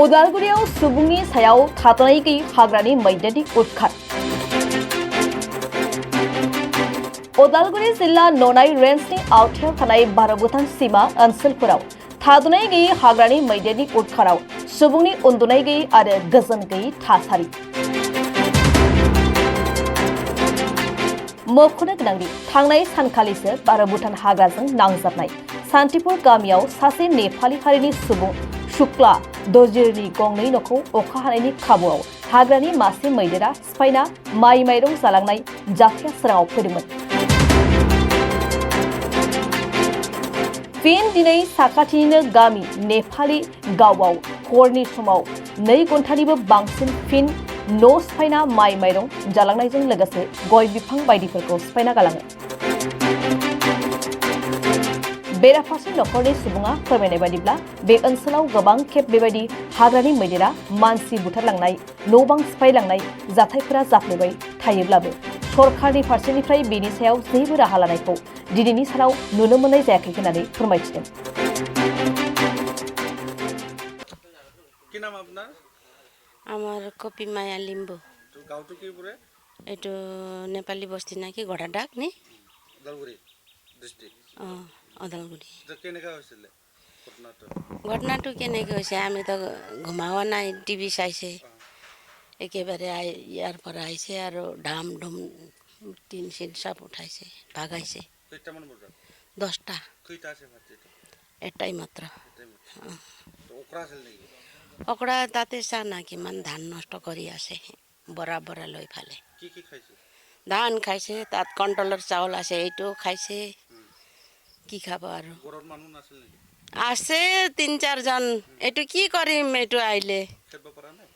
उदालगुरियाव सुबुंनि सायाव थाद'नाय गैयै हाग्रानि मैदेरनि उदखार। उदालगुरि जिल्ला ननाय रेन्जनि आवथायाव थानाय बारबुथान सीमा ओनसोलफोराव थाद'नाय गैयै हाग्रानि मैदेरनि उदखाराव सुबुंनि उन्दुनाय गैयै आरो गोजोन गैयै थासारि। मख'नो गोनांदि थांनाय सानखालिसो बारबुथान हाग्राजों नांजाबनाय सान्तिपुर गामियाव सासे नेपाली हारिनि सुबुं शुक्ला दजिरनि गंनै न'खौ अखा हानायनि खाबुआव हाग्रानि मासे मैदेरा सिफायना माइ माइरं जालांनाय जाथाया सोराङाव फैदोंमोन। फिन दिनै साखाथिनिनो गामि नेपाली गावआव हरनि समाव 2 घन्टानिबो बांसिन फिन न' सिफायना माइ माइरं जालांनायजों लोगोसे गय बिफां बायदिफोरखौ सिफायना गालाङो। बेराफारसे नखरनि सुबुङा फोरमायनाय बायदिब्ला बे ओनसोलाव गोबां खेब बेबायदि हाग्रानि मैदेरा मानसि बुथारलांनाय, न' बां सिफायलांनाय जाथायफोरा जाफ्लेबाय थायोब्लाबो सरकारनि फारसेनिफ्राय बेनि सायाव जेबो राहा लानायखौ दिनैनि सानाव नुनो मोननाय जायाखै होननानै फोरमायथिदों। কি নাম আপনার? আমার কপি মায়া লিম্বু। তো গাঁওটো কি পৰে? এইটো নেপালী বস্তি নাকি গড়া ডাক নি? ওদালগুৰি ডিস্ট্ৰিক্ট। ওদালগুৰি। তো কেনেকা হৈছিলে ঘটনাটো? ঘটনাটো কেনেকৈ হৈছে আমি তো ঘুমাৱা নাই, টিভি চাইছে। একেবাৰে ইয়াৰ পৰা আহিছে আৰু ডাম ডুম টিন চিন চব উঠাইছে, ভাগাইছে। কেইটামান বজাত? 10টা। কেইটা আছে ভাতিটো? এটাই মাত্ৰ। তো ওকৰা আছিল নেকি? ওকৰা তাতে চা না কিমান ধান নষ্ট কৰি আছে, বৰা বৰা লৈ ফালে। কি কি খাইছে? ধান খাইছে, তাত কণ্ট্ৰলৰ চাউল আছে, এইটো খাইছে। কি খাব আৰু? ঘৰত মানুহ নাছিল নেকি? আছে 3-4 জন। এইটো কি কৰিম এইটো আহিলে? খেদব পৰা নাই?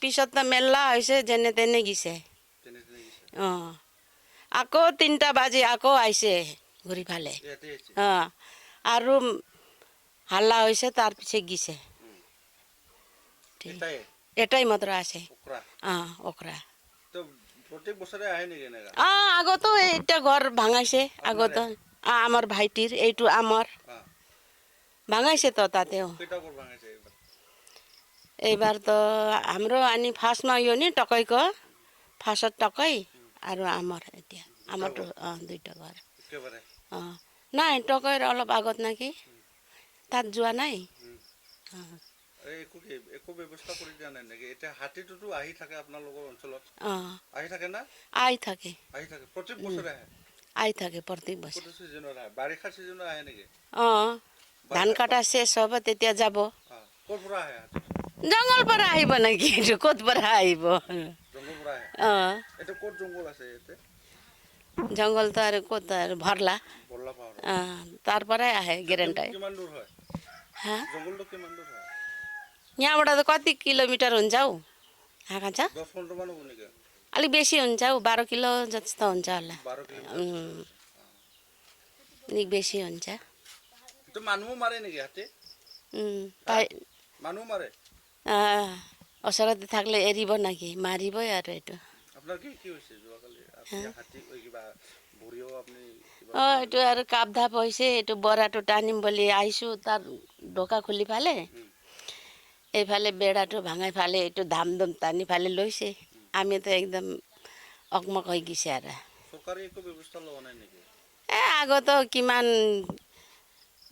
পিছত মেলা হৈছে যেনে তেনে গিছে। আকৌ 3টা বাজি আকৌ আহিছে ঘূৰি ফালে। আৰু হাল্লা হৈছে তাৰ পিছে গিছে। এটাই মাত্ৰ আছে। ওকৰা। তো প্ৰত্যেক বছৰে আহে নেকি এনেকা? আগতো এটা ঘৰ ভাঙাইছে, আগতো আমাৰ ভাইটিৰ, এইটো আমাৰ ভাঙাইছে তো তাতেও। কেইটা ঘৰ ভাঙাইছে এইবাৰ? এইবাৰ তো हाम्रो अनि ফাৰ্ষ্টमा यो नि टकैको फार्स्ट टकै আৰু আমাৰ এতিয়া আমাৰতো 2টা ঘৰ। নাই টকৈৰ অলপ আগত নাকি, তাত যোৱা নাই। একো ব্যৱস্থা কৰি দিয়া নাই নেকি? এতিয়া হাতীটোতো আহি থাকে আপোনালোকৰ অঞ্চলত, আহি থাকে না? আহি থাকে প্ৰত্যেক বছৰে আহে? আহি থাকে প্ৰত্যেক বছৰ। বাৰিষা চিজনত আহে নেকি? ধান কাটা শেষ হ'ব তেতিয়া যাব। ক'ৰ পৰা আহে? জংগল পৰা আহিব নেকি? এইটো ক'ত পৰা আহিব? জংগল পৰা আহে? এইটো ক'ত জংগল আছে ইয়াতে? জংগল তো আৰু ক'ত আৰু ভৰলা তাৰ পৰাই আহে গেৰেণ্টাই। কিমান দূৰ হয়? জংগলটো কিমান দূৰ হয়? यहाँबाट त कति किलोमिटर हुन्छ हौ? छ 10-15 মান হ'ব নেকি? अलिक बेसी हुन्छ हौ, 12 किलो जस्तो हुन्छ होला। 12 किलोमिटर। अलिक बेसी हुन्छ। তো মানুহ মাৰে নেকি হাতী? মানুহ মাৰে? ওচৰতে থাকিলে এৰিব নেকি? মাৰিবই আৰু এইটো। আপোনাৰ কি হৈছে যোৱাকালি? হাতী কিবা ভৰিও আপুনি এইটো আৰু কাপ ধাপ হৈছে, এইটো বৰাটো টানিম বুলি আহিছোঁ, তাৰ ঢোকা খুলি ফালে এইফালে বেড়াটো ভাঙাই ফালে এইটো ধাম ধুম টানি ফালে লৈছে। আমি তো একদম অকমক হৈ গৈছে আৰু। চৰকাৰে একো ব্যৱস্থা লোৱা নাই নেকি? আগতো কিমান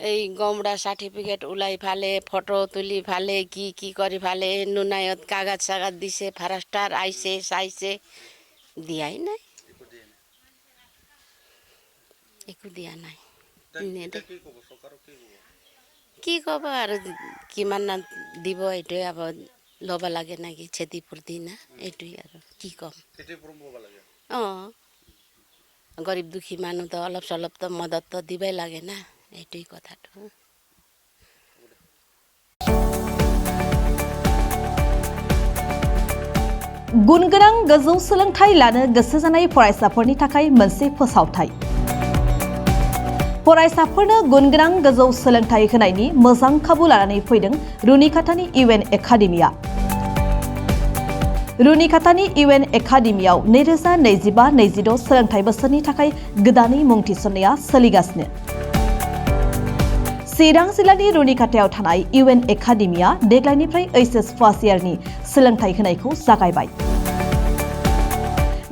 এই গমৰা চাৰ্টিফিকেট ওলাই ফালে, ফটো তুলি ফালে, কি কৰি ফালে নুনায়ত কাগজ চাগজ দিছে, ফৰেষ্টাৰ আহিছে চাইছে, দিয়াই নাই। একো দিয়া নাই। কি ক'ব আৰু কিমান দিব এইটোৱে আব ল'ব লাগে নাকি ক্ষতিপূৰ্তি না, এইটোৱে আৰু কি ক'ম। গৰীব দুখী মানুহ তো অলপ চলপ তো মদত তো দিবই লাগে না, এইটোৱে কথাটো। गुन गोनां गोजौ सोलोंथाइ लानो गोसो जानाय फरायसाफोरनि थाखाय मोनसे फोसावथाय। फरायसाफोरनो गुन गोनां गोजौ सोलोंथाइ होनायनि मोजां खाबु लानानै फैदों रुनिकाटानि इउएन एकाडेमिया। रुनिकाटानि इउएन एकाडेमियाव 2025-26 सोलोंथाइ बोसोरनि थाखाय गोदानै मुं थिसननाया सोलिगासिनो। चिरां जिल्लानि रुनिकाटायाव थानाय UN एकाडेमिया देग्लायनिफ्राय HS फार्स्ट इयारनि सोलोंथाइ होनायखौ जागायबाय।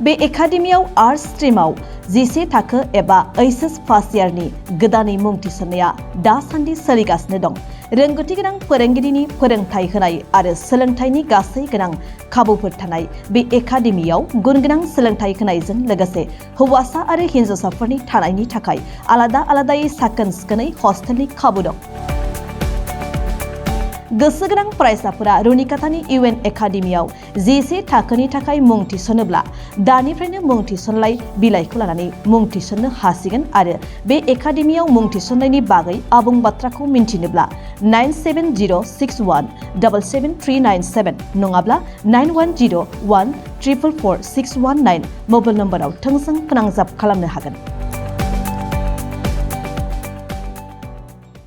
बे एकाडेमियाव आर्ट्स स्ट्रीमाव 11 थाखो एबा HS फार्स्ट इयारनि गोदानै मुं थिसननाया दासान्दि सोलिगासिनो दं। रोंगौथि गोनां फोरोंगिरिनि फोरोंथाइ होनाय आरो सोलोंथाइनि गासै गोनां खाबुफोर थानाय बे एकाडेमियाव गुनगोनां सोलोंथाइ होनायजों लोगोसे हौवासा आरो हिन्जावसाफोरनि थानायनि थाखाय आलादा आलादायै साखोन सिखोनै हस्टेलनि खाबु दं। गोसो गोनां फरायसाफोरा रुनिकाटानि UN एकाडेमियाव 11 थाखोनि थाखाय मुं थिसनोब्ला दानिफ्रायनो मुं थिसनलाय बिलाइखौ लानानै मुं थिसननो हासिगोन आरो बे एकाडेमियाव मुं थिसननायनि बागै आबुं बाथ्राखौ मिन्थिनोब्ला 9706177397 नङाब्ला 9101444619 मबाइल नम्बराव थोंजों फोनांजाब खालामनो हागोन।